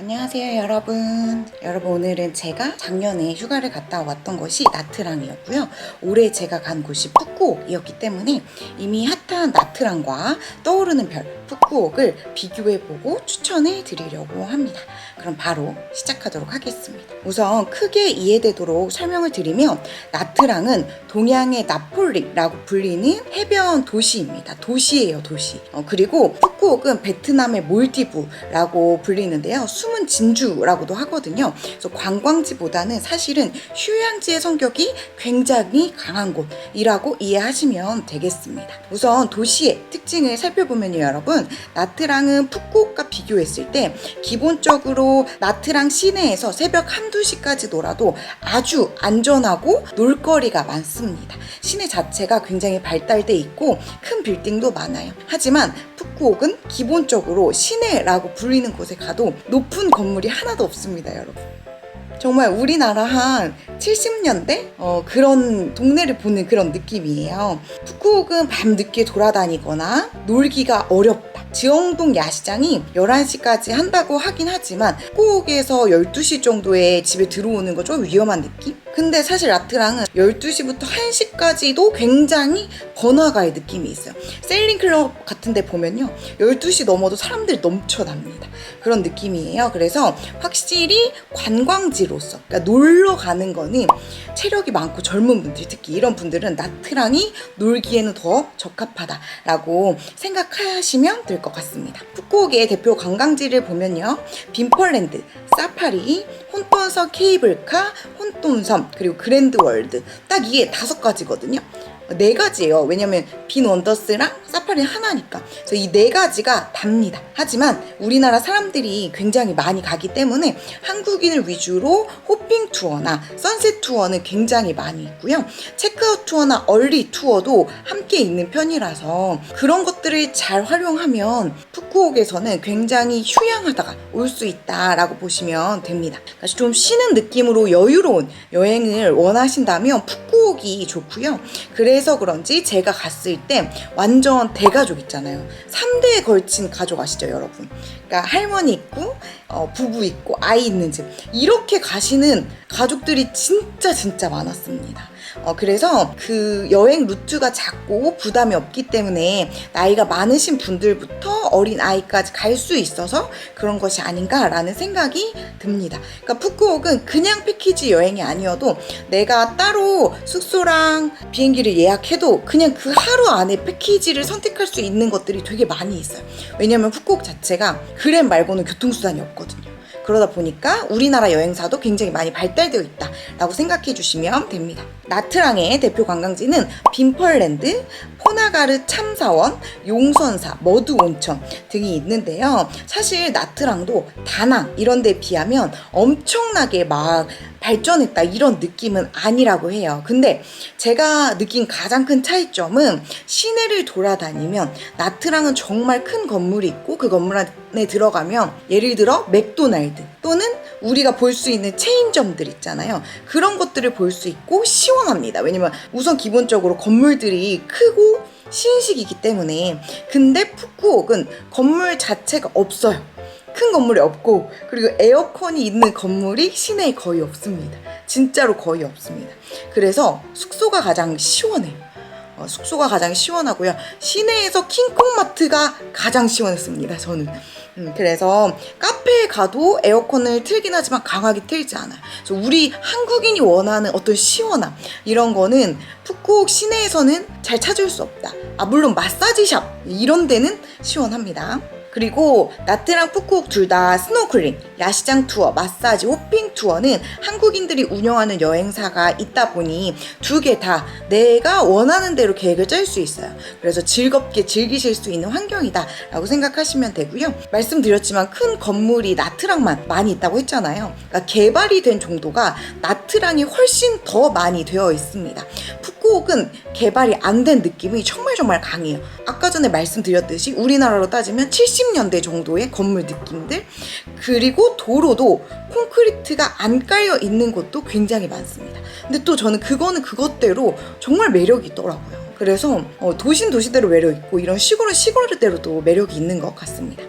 안녕하세요 여러분 오늘은 제가 작년에 휴가를 갔다 왔던 것이 나트랑이었고요. 올해 제가 간 곳이 푸꾸옥이었기 때문에 이미 핫한 나트랑과 떠오르는 별 푸꾸옥을 비교해보고 추천해 드리려고 합니다. 그럼 바로 시작하도록 하겠습니다. 우선 크게 이해되도록 설명을 드리면 나트랑은 동양의 나폴리라고 불리는 해변 도시입니다. 도시예요, 도시. 그리고 푸꾸옥은 베트남의 몰디브라고 불리는데요. 숨은 진주라고도 하거든요. 그래서 관광지보다는 사실은 휴양지의 성격이 굉장히 강한 곳이라고 이해하시면 되겠습니다. 우선 도시의 특징을 살펴보면요, 여러분. 나트랑은 푸꾸옥과 비교했을 때 기본적으로 나트랑 시내에서 새벽 1~2시까지 놀아도 아주 안전하고 놀거리가 많습니다. 시내 자체가 굉장히 발달돼 있고 큰 빌딩도 많아요. 하지만 푸꾸옥은 기본적으로 시내라고 불리는 곳에 가도 높은 건물이 하나도 없습니다, 여러분. 정말 우리나라 한 70년대 그런 동네를 보는 그런 느낌이에요. 푸꾸옥은 밤늦게 돌아다니거나 놀기가 어렵다. 지영동 야시장이 11시까지 한다고 하긴 하지만 푸꾸옥에서 12시 정도에 집에 들어오는 거 좀 위험한 느낌? 근데 사실 나트랑은 12시부터 1시까지도 굉장히 번화가의 느낌이 있어요. 세일링클럽 같은 데 보면요, 12시 넘어도 사람들이 넘쳐납니다. 그런 느낌이에요. 그래서 확실히 관광지로서, 그러니까 놀러 가는 거는 체력이 많고 젊은 분들, 특히 이런 분들은 나트랑이 놀기에는 더 적합하다라고 생각하시면 될 것 같습니다. 푸꾸옥의 대표 관광지를 보면요, 빈펄랜드, 사파리, 혼돈섬 케이블카, 혼돈섬, 그리고 그랜드월드, 딱 이게 5가지거든요. 4가지예요. 왜냐면 빈 원더스랑 사파리는 하나니까. 그래서 이 4가지가 답니다. 하지만 우리나라 사람들이 굉장히 많이 가기 때문에 한국인을 위주로 호핑 투어나 선셋 투어는 굉장히 많이 있고요. 체크아웃 투어나 얼리 투어도 함께 있는 편이라서 그런 것들을 잘 활용하면 푸꾸옥에서는 굉장히 휴양하다가 올 수 있다라고 보시면 됩니다. 그러니까 좀 쉬는 느낌으로 여유로운 여행을 원하신다면 푸꾸옥이 좋고요. 그래서 그런지 제가 갔을 때 완전 대가족 있잖아요. 3대에 걸친 가족 아시죠, 여러분? 그러니까 할머니 있고 부부 있고 아이 있는 집, 이렇게 가시는 가족들이 진짜 많았습니다. 그래서 그 여행 루트가 작고 부담이 없기 때문에 나이가 많으신 분들부터 어린 아이까지 갈 수 있어서 그런 것이 아닌가라는 생각이 듭니다. 그러니까 푸꾸옥은 그냥 패키지 여행이 아니어도 내가 따로 숙소랑 비행기를 예약해도 그냥 그 하루 안에 패키지를 선택할 수 있는 것들이 되게 많이 있어요. 왜냐면 푸꾸옥 자체가 그랩 말고는 교통수단이 없거든요. 그러다 보니까 우리나라 여행사도 굉장히 많이 발달되어 있다라고 생각해 주시면 됩니다. 나트랑의 대표 관광지는 빈펄랜드, 포나가르 참사원, 용선사, 머드온천 등이 있는데요. 사실 나트랑도 다낭 이런 데 비하면 엄청나게 막 발전했다 이런 느낌은 아니라고 해요. 근데 제가 느낀 가장 큰 차이점은 시내를 돌아다니면 나트랑은 정말 큰 건물이 있고 그 건물 안에 들어가면 예를 들어 맥도날드 또는 우리가 볼 수 있는 체인점들 있잖아요. 그런 것들을 볼 수 있고 시원합니다. 왜냐면 우선 기본적으로 건물들이 크고 신식이기 때문에. 근데 푸꾸옥은 건물 자체가 없어요. 큰 건물이 없고, 그리고 에어컨이 있는 건물이 시내에 거의 없습니다. 진짜로 거의 없습니다. 그래서 숙소가 가장 시원해요. 숙소가 가장 시원하고요. 시내에서 킹콩마트가 가장 시원했습니다, 저는. 그래서 카페에 가도 에어컨을 틀긴 하지만 강하게 틀지 않아요. 그래서 우리 한국인이 원하는 어떤 시원함, 이런 거는 푸꾸옥 시내에서는 잘 찾을 수 없다. 물론 마사지샵 이런 데는 시원합니다. 그리고 나트랑 푸꾸옥 둘 다 스노클링, 야시장 투어, 마사지, 호핑 투어는 한국인들이 운영하는 여행사가 있다 보니 2개 다 내가 원하는 대로 계획을 짤 수 있어요. 그래서 즐겁게 즐기실 수 있는 환경이다 라고 생각하시면 되고요. 말씀드렸지만 큰 건물이 나트랑만 많이 있다고 했잖아요. 그러니까 개발이 된 정도가 나트랑이 훨씬 더 많이 되어 있습니다. 푸꾸옥은 개발이 안 된 느낌이 정말 강해요. 아까 전에 말씀드렸듯이 우리나라로 따지면 70년대 정도의 건물 느낌들, 그리고 도로도 콘크리트가 안 깔려 있는 곳도 굉장히 많습니다. 근데 또 저는 그거는 그것대로 정말 매력이 있더라고요. 그래서 도시는 도시대로 매력 있고 이런 시골은 시골대로도 매력이 있는 것 같습니다.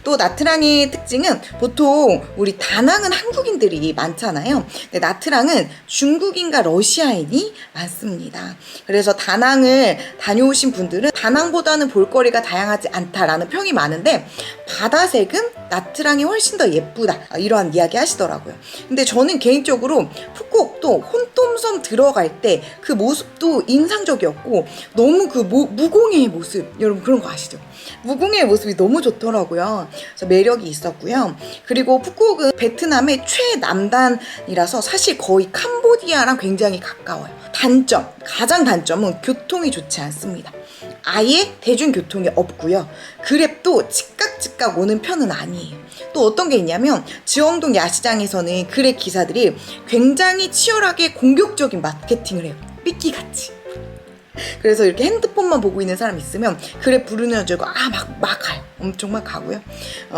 또 나트랑의 특징은 보통 우리 다낭은 한국인들이 많잖아요. 근데 나트랑은 중국인과 러시아인이 많습니다. 그래서 다낭을 다녀오신 분들은 다낭보다는 볼거리가 다양하지 않다라는 평이 많은데 바다색은 나트랑이 훨씬 더 예쁘다, 이러한 이야기 하시더라고요. 근데 저는 개인적으로 푸꾸옥도 혼돈섬 들어갈 때 그 모습도 인상적이었고 너무 그 무공해의 모습, 여러분 그런 거 아시죠? 무공해의 모습이 너무 좋더라고요. 그래서 매력이 있었고요. 그리고 푸꾸옥은 베트남의 최남단이라서 사실 거의 캄보디아랑 굉장히 가까워요. 가장 단점은 교통이 좋지 않습니다. 아예 대중교통이 없고요. 그랩도 즉각 오는 편은 아니에요. 또 어떤 게 있냐면 지엉동 야시장에서는 그랩 기사들이 굉장히 치열하게 공격적인 마케팅을 해요. 삐끼같이. 그래서 이렇게 핸드폰만 보고 있는 사람 있으면 그래 부르는 줄 알고 막 가요. 엄청 막 가고요.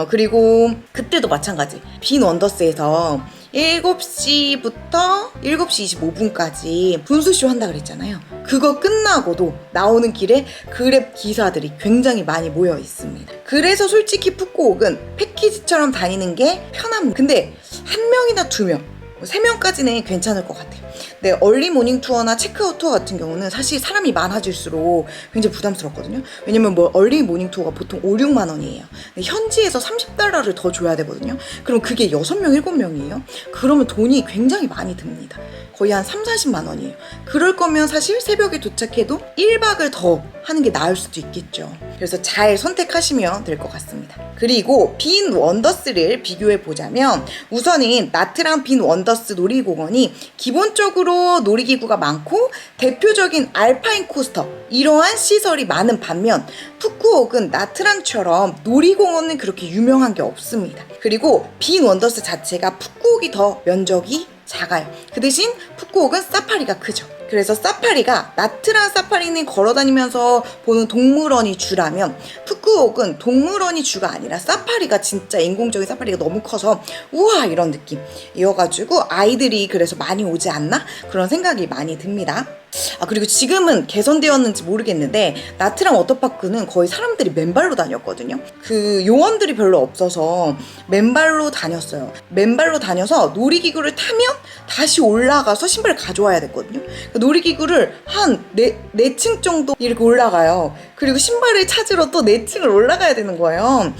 그리고 그때도 마찬가지. 빈 원더스에서 7시부터 7시 25분까지 분수쇼 한다 그랬잖아요. 그거 끝나고도 나오는 길에 그랩 기사들이 굉장히 많이 모여 있습니다. 그래서 솔직히 푸꾸옥은 패키지처럼 다니는 게 편합니다. 근데 한 명이나 두 명, 3명까지는 괜찮을 것 같아요. 네, 얼리 모닝 투어나 체크아웃 투어 같은 경우는 사실 사람이 많아질수록 굉장히 부담스럽거든요. 왜냐면 얼리 모닝 투어가 보통 5, 6만 원이에요. 현지에서 $30를 더 줘야 되거든요. 그럼 그게 6명, 7명이에요. 그러면 돈이 굉장히 많이 듭니다. 거의 한 3, 40만 원이에요. 그럴 거면 사실 새벽에 도착해도 1박을 더 하는 게 나을 수도 있겠죠. 그래서 잘 선택하시면 될 것 같습니다. 그리고 빈 원더스를 비교해 보자면 우선은 나트랑 빈 원더스 놀이공원이 기본적으로 놀이기구가 많고 대표적인 알파인 코스터 이러한 시설이 많은 반면 푸꾸옥은 나트랑처럼 놀이공원은 그렇게 유명한 게 없습니다. 그리고 빈 원더스 자체가 푸꾸옥이 더 면적이 작아요. 그 대신 푸꾸옥은 사파리가 크죠. 그래서 사파리가 나트랑 사파리는 걸어다니면서 보는 동물원이 주라면 푸꾸옥은 동물원이 주가 아니라 사파리가 진짜 인공적인 사파리가 너무 커서 우와 이런 느낌이어가지고 아이들이 그래서 많이 오지 않나? 그런 생각이 많이 듭니다. 그리고 지금은 개선되었는지 모르겠는데 나트랑 워터파크는 거의 사람들이 맨발로 다녔거든요. 그 요원들이 별로 없어서 맨발로 다녔어요. 맨발로 다녀서 놀이기구를 타면 다시 올라가서 신발을 가져와야 됐거든요. 놀이기구를 한 4층 정도 이렇게 올라가요. 그리고 신발을 찾으러 또 4층을 올라가야 되는 거예요.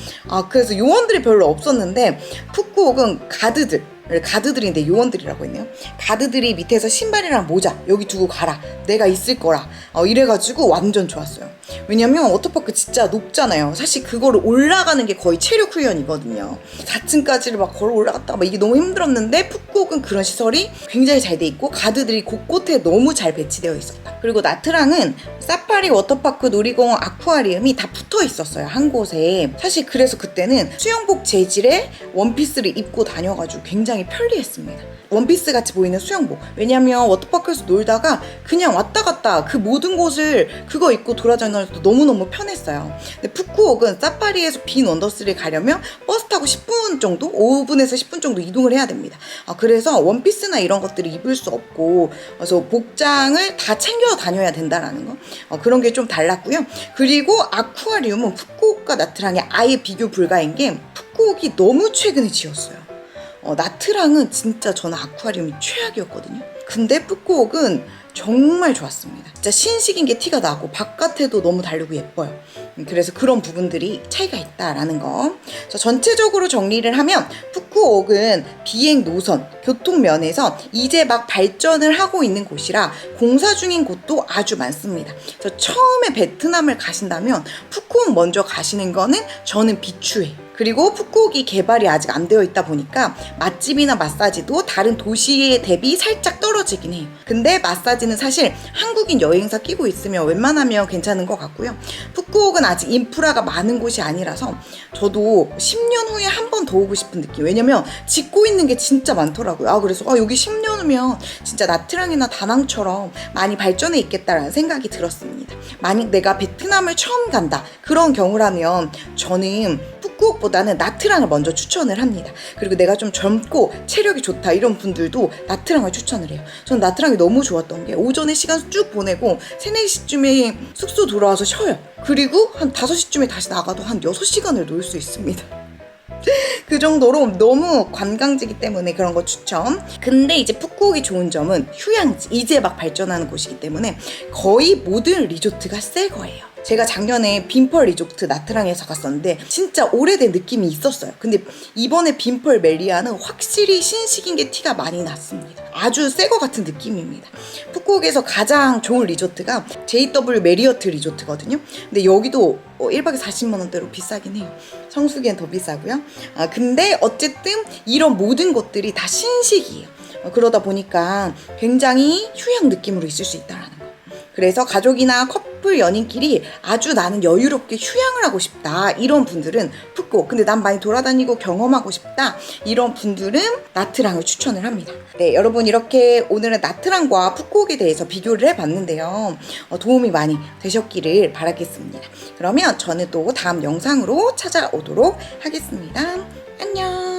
그래서 요원들이 별로 없었는데 푸꾸옥은 가드들인데 요원들이라고 했네요. 가드들이 밑에서 신발이랑 모자 여기 두고 가라, 내가 있을 거라, 이래가지고 완전 좋았어요. 왜냐면 워터파크 진짜 높잖아요. 사실 그거를 올라가는 게 거의 체력 훈련이거든요. 4층까지를 막 걸어 올라갔다가 이게 너무 힘들었는데 푸꾸옥은 그런 시설이 굉장히 잘 돼 있고 가드들이 곳곳에 너무 잘 배치되어 있었다. 그리고 나트랑은 사파리, 워터파크, 놀이공원, 아쿠아리움이 다 붙어 있었어요, 한 곳에. 사실 그래서 그때는 수영복 재질의 원피스를 입고 다녀가지고 굉장히 편리했습니다. 원피스 같이 보이는 수영복. 왜냐면 워터파크에서 놀다가 그냥 왔다 갔다 그 모든 곳을 그거 입고 돌아다녀도 너무너무 편했어요. 근데 푸꾸옥은 사파리에서 빈 원더스를 가려면 버스 타고 10분 정도? 5분에서 10분 정도 이동을 해야 됩니다. 그래서 원피스나 이런 것들을 입을 수 없고 그래서 복장을 다 챙겨 다녀야 된다라는 거. 그런 게 좀 달랐고요. 그리고 아쿠아리움은 푸꾸옥과 나트랑의 아예 비교 불가인 게 푸꾸옥이 너무 최근에 지었어요. 나트랑은 진짜 저는 아쿠아리움이 최악이었거든요. 근데 푸꾸옥은 정말 좋았습니다. 진짜 신식인 게 티가 나고 바깥에도 너무 다르고 예뻐요. 그래서 그런 부분들이 차이가 있다라는 거. 전체적으로 정리를 하면 푸꾸옥은 비행 노선, 교통 면에서 이제 막 발전을 하고 있는 곳이라 공사 중인 곳도 아주 많습니다. 그래서 처음에 베트남을 가신다면 푸꾸옥 먼저 가시는 거는 저는 비추해요. 그리고 푸꾸옥이 개발이 아직 안 되어 있다 보니까 맛집이나 마사지도 다른 도시에 대비 살짝 떨어지긴 해요. 근데 마사지는 사실 한국인 여행사 끼고 있으면 웬만하면 괜찮은 것 같고요. 푸꾸옥은 아직 인프라가 많은 곳이 아니라서 저도 10년 후에 한 번 더 오고 싶은 느낌. 왜냐면 짓고 있는 게 진짜 많더라고요. 그래서 여기 10년 후면 진짜 나트랑이나 다낭처럼 많이 발전해 있겠다라는 생각이 들었습니다. 만약 내가 베트남을 처음 간다 그런 경우라면 저는 푸꾸옥보다는 나트랑을 먼저 추천을 합니다. 그리고 내가 좀 젊고 체력이 좋다 이런 분들도 나트랑을 추천을 해요. 전 나트랑이 너무 좋았던 게 오전에 시간 쭉 보내고 3, 4시쯤에 숙소 돌아와서 쉬어요. 그리고 한 5시쯤에 다시 나가도 한 6시간을 놀 수 있습니다. 그 정도로 너무 관광지기 때문에 그런 거 추천. 근데 이제 푸꾸옥이 좋은 점은 휴양지, 이제 막 발전하는 곳이기 때문에 거의 모든 리조트가 새 거예요. 제가 작년에 빈펄 리조트 나트랑에서 갔었는데 진짜 오래된 느낌이 있었어요. 근데 이번에 빈펄 멜리아는 확실히 신식인 게 티가 많이 났습니다. 아주 새 거 같은 느낌입니다. 푸꾸옥에서 가장 좋은 리조트가 JW 메리어트 리조트거든요. 근데 여기도 1박에 40만 원대로 비싸긴 해요. 성수기엔 더 비싸고요. 근데 어쨌든 이런 모든 것들이 다 신식이에요. 그러다 보니까 굉장히 휴양 느낌으로 있을 수 있다는 거. 그래서 가족이나 커플 연인끼리 아주 나는 여유롭게 휴양을 하고 싶다 이런 분들은 푸꾸옥, 근데 난 많이 돌아다니고 경험하고 싶다 이런 분들은 나트랑을 추천을 합니다. 네, 여러분 이렇게 오늘은 나트랑과 푸꾸옥에 대해서 비교를 해봤는데요. 도움이 많이 되셨기를 바라겠습니다. 그러면 저는 또 다음 영상으로 찾아오도록 하겠습니다. 안녕.